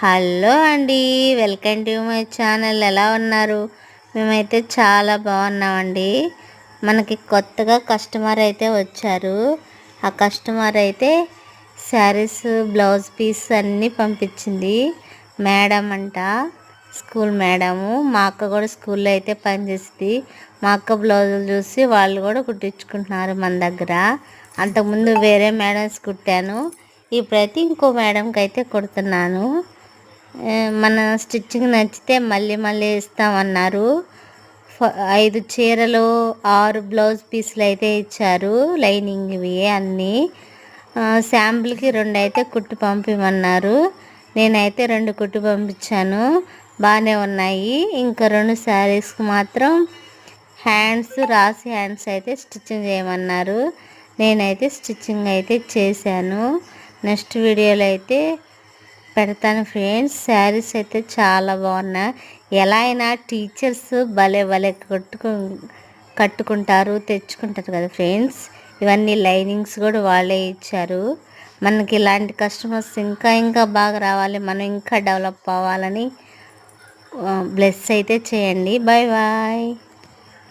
Hello అండి, welcome to my channel. ఎలా ఉన్నారు? మేమైతే చాలా బాగున్నామండి. మనకి కొత్తగా కస్టమర్ అయితే వచ్చారు. ఆ కస్టమర్ అయితే శారీస్, బ్లౌజ్ పీస్ అన్నీ పంపించింది. మేడం అంట, స్కూల్ మేడము. మా అక్క కూడా స్కూల్లో అయితే పనిచేస్తుంది. మా అక్క బ్లౌజులు చూసి వాళ్ళు కూడా కుట్టించుకుంటున్నారు మన దగ్గర. అంతకుముందు వేరే మేడమ్స్ కుట్టాను, ఇప్పుడైతే ఇంకో మేడంకి అయితే కుడుతున్నాను. మన స్టిచ్చింగ్ నచ్చితే మళ్ళీ మళ్ళీ ఇస్తామన్నారు. 5 చీరలు, 6 బ్లౌజ్ పీసులు అయితే ఇచ్చారు, లైనింగ్ ఇవి అన్నీ. శాంపుల్కి 2 అయితే కుట్టి పంపిమన్నారు. నేనైతే 2 కుట్టి పంపించాను, బాగానే ఉన్నాయి. ఇంకా 2 శారీస్కి మాత్రం రాసి హ్యాండ్స్ అయితే స్టిచ్చింగ్ చేయమన్నారు. నేనైతే స్టిచ్చింగ్ అయితే చేశాను. నెక్స్ట్ వీడియోలో అయితే పెడతాను ఫ్రెండ్స్. శారీస్ అయితే చాలా బాగున్నాయి. ఎలా అయినా టీచర్స్ భలే భలే కట్టుకుంటారు, తెచ్చుకుంటారు కదా ఫ్రెండ్స్. ఇవన్నీ లైనింగ్స్ కూడా వాళ్ళే ఇచ్చారు. మనకి ఇలాంటి కస్టమర్స్ ఇంకా ఇంకా బాగా రావాలి, మనం ఇంకా డెవలప్ అవ్వాలని బ్లెస్ అయితే చేయండి. Bye bye.